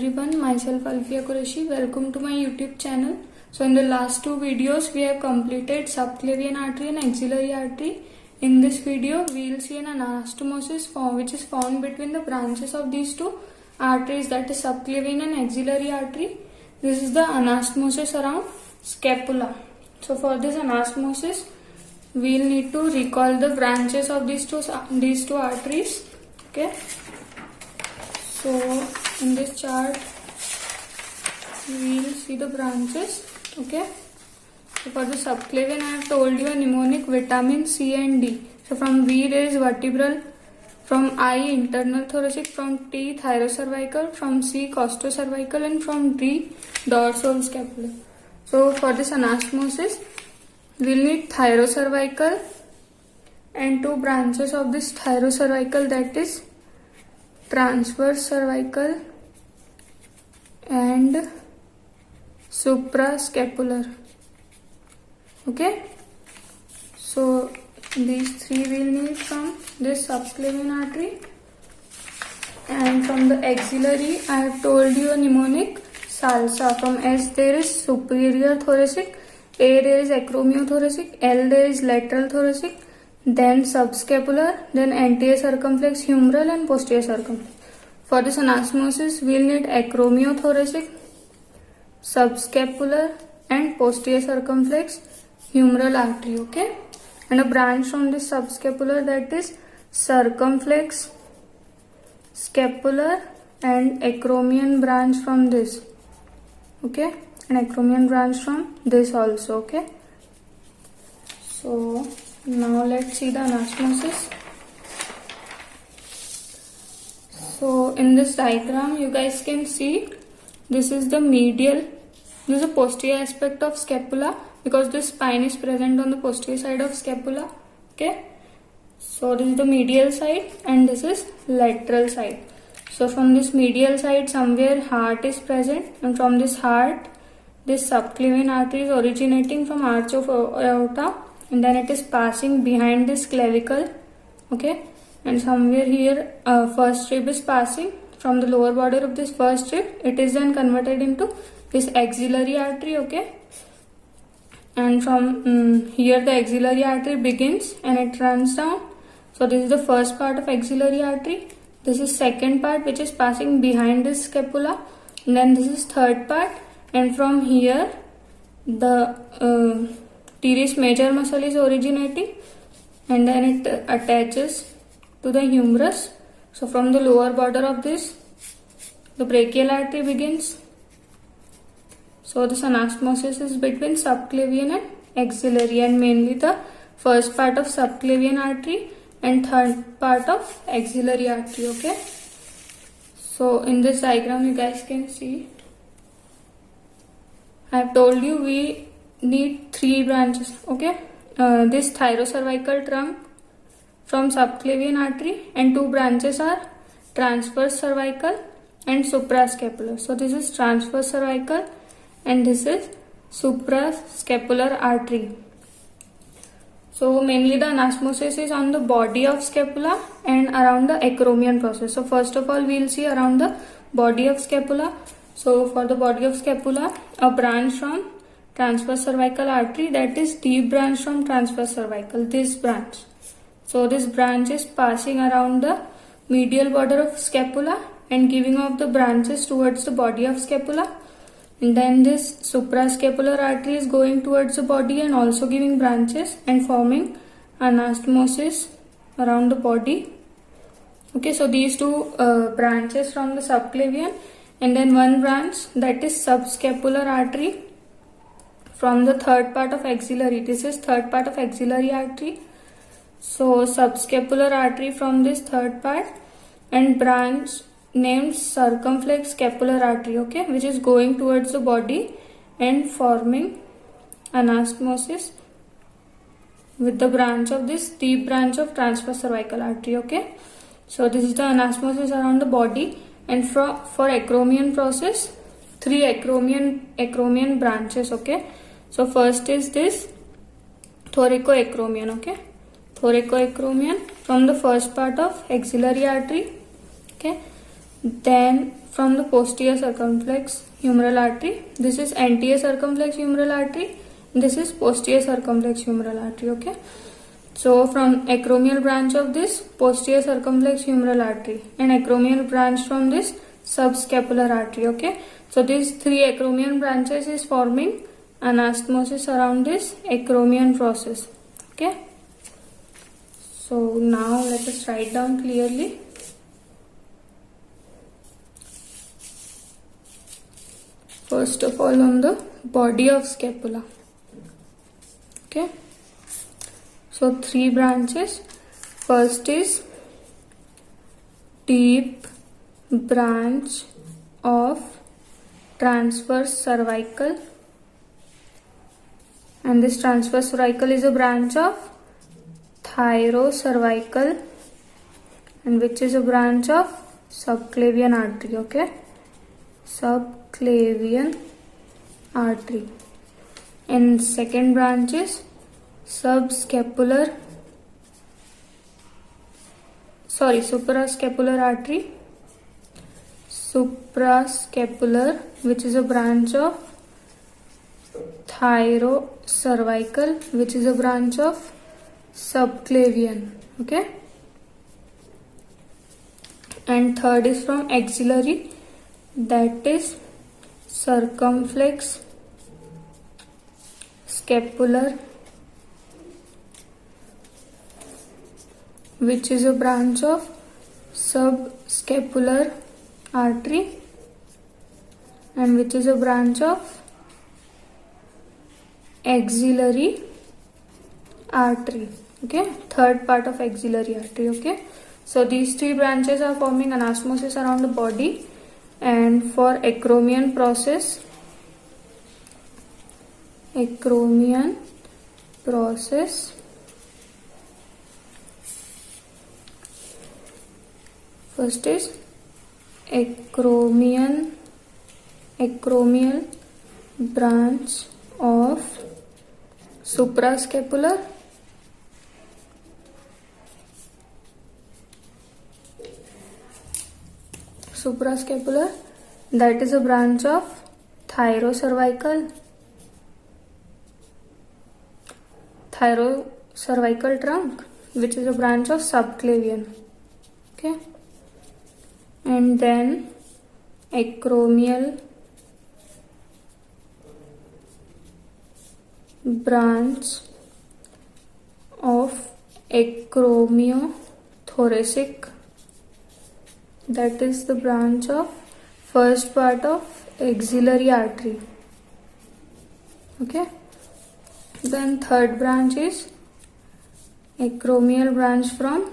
everyone, myself Alfia Qureshi. Welcome to my YouTube channel. So in the last two videos we have completed subclavian artery and axillary artery. In this video we will see an anastomosis which is found between the branches of these two arteries, that is subclavian and axillary artery. This is the anastomosis around scapula. So for this anastomosis we will need to recall the branches of these two arteries. Okay. So in this chart we will see the branches. Okay. So for the subclavian I have told you a mnemonic: vitamin C and D. So from V there is vertebral, from I internal thoracic, from T thyrocervical, from C costocervical, and from D dorsoscapular. So for this anastomosis we will need thyrocervical and two branches of this thyrocervical, that is transverse cervical and suprascapular. Okay, so these three we will need from this subclavian artery. And from the axillary I have told you a mnemonic: SALSA. From S there is superior thoracic, A there is acromiothoracic, L there is lateral thoracic, then subscapular, then anterior circumflex, humeral, and posterior circumflex. For this anastomosis we will need acromiothoracic, subscapular, and posterior circumflex humeral artery. Okay, and a branch from this subscapular, that is circumflex, scapular, and acromion branch from this. Okay, an acromion branch from this also. Okay, so now let's see the anastomosis. So in this diagram you guys can see this is the medial, this is the posterior aspect of scapula, because this spine is present on the posterior side of scapula. Okay, so this is the medial side and this is lateral side. So from this medial side somewhere heart is present, and from this heart this subclavian artery is originating from arch of aorta, and then it is passing behind this clavicle. Okay, and somewhere here first rib is passing. From the lower border of this first rib it is then converted into this axillary artery. Okay, and from here the axillary artery begins and it runs down. So this is the first part of axillary artery, this is second part which is passing behind this scapula, and then this is third part, and from here the teres major muscle is originating and then it attaches to the humerus. So from the lower border of this the brachial artery begins. So this anastomosis is between subclavian and axillary, and mainly the first part of subclavian artery and third part of axillary artery. Okay, so in this diagram you guys can see I have told you we need three branches. Okay, this thyrocervical trunk from subclavian artery, and two branches are transverse cervical and suprascapular. So this is transverse cervical and this is suprascapular artery. So mainly the anastomosis is on the body of scapula and around the acromion process. So first of all we will see around the body of scapula. So for the body of scapula, a branch from transverse cervical artery, that is deep branch from transverse cervical, this branch. So this branch is passing around the medial border of scapula and giving off the branches towards the body of scapula. And then this suprascapular artery is going towards the body and also giving branches and forming anastomosis around the body. Okay, so these two branches from the subclavian, and then one branch, that is subscapular artery from the third part of axillary. This is third part of axillary artery. So subscapular artery from this third part, and branch named circumflex scapular artery. Okay, which is going towards the body and forming anastomosis with the branch of this deep branch of transverse cervical artery. Okay, so this is the anastomosis around the body. And for acromion process, three acromion branches. Okay, so first is this thoracoacromion. Okay, thoracoacromion from the first part of axillary artery. Okay, Then from the posterior circumflex humeral artery. This is anterior circumflex humeral artery. This is posterior circumflex humeral artery. Okay. So from acromial branch of this posterior circumflex humeral artery and acromial branch from this subscapular artery. Okay. So these three acromial branches is forming anastomosis around this acromion process. Okay. So now let us write down clearly. First of all, on the body of scapula. Okay. So three branches. First is deep branch of transverse cervical, and this transverse cervical is a branch of thyrocervical, and which is a branch of subclavian artery. Okay, subclavian artery. And second branch is suprascapular artery, suprascapular, which is a branch of thyrocervical, which is a branch of subclavian. Okay. And third is from axillary, that is circumflex scapular, which is a branch of subscapular artery and which is a branch of axillary artery. Okay, third part of axillary artery. Okay, so these three branches are forming anastomosis around the body, and for acromion process, first is acromial branch of suprascapular, that is a branch of thyrocervical trunk, which is a branch of subclavian. Okay, and then acromial branch of acromiothoracic, that is the branch of first part of axillary artery. Okay, then third branch is acromial branch from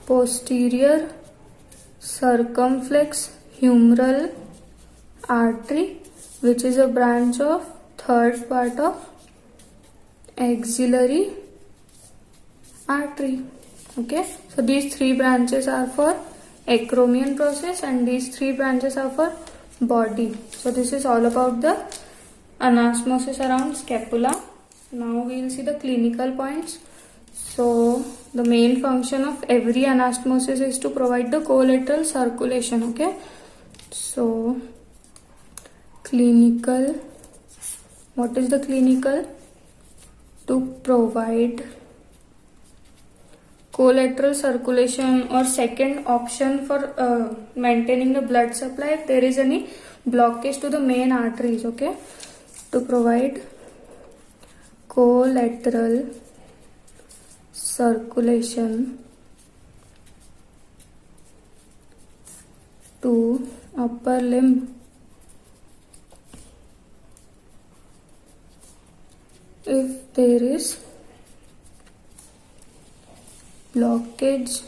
posterior circumflex humeral artery, which is a branch of third part of axillary artery. Okay, so these three branches are for acromion process and these three branches are for body. So this is all about the anastomosis around scapula. Now we will see the clinical points. So the main function of every anastomosis is to provide the collateral circulation. Okay, so clinical, what is the clinical? To provide collateral circulation, or second option for maintaining the blood supply if there is any blockage to the main arteries. Okay, to provide collateral circulation to upper limb if there is blockage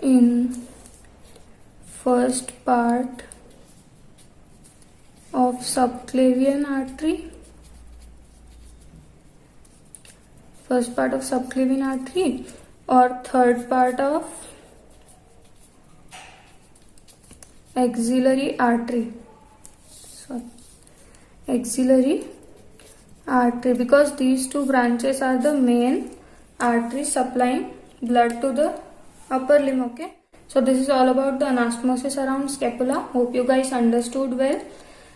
in first part of subclavian artery, or third part of axillary artery. artery, because these two branches are the main arteries supplying blood to the upper limb. Okay, so this is all about the anastomosis around scapula. Hope you guys understood well.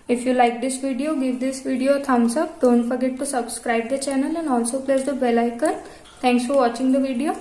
If you like this video, give this video a thumbs up. Don't forget to subscribe the channel and also press the bell icon. Thanks for watching the video.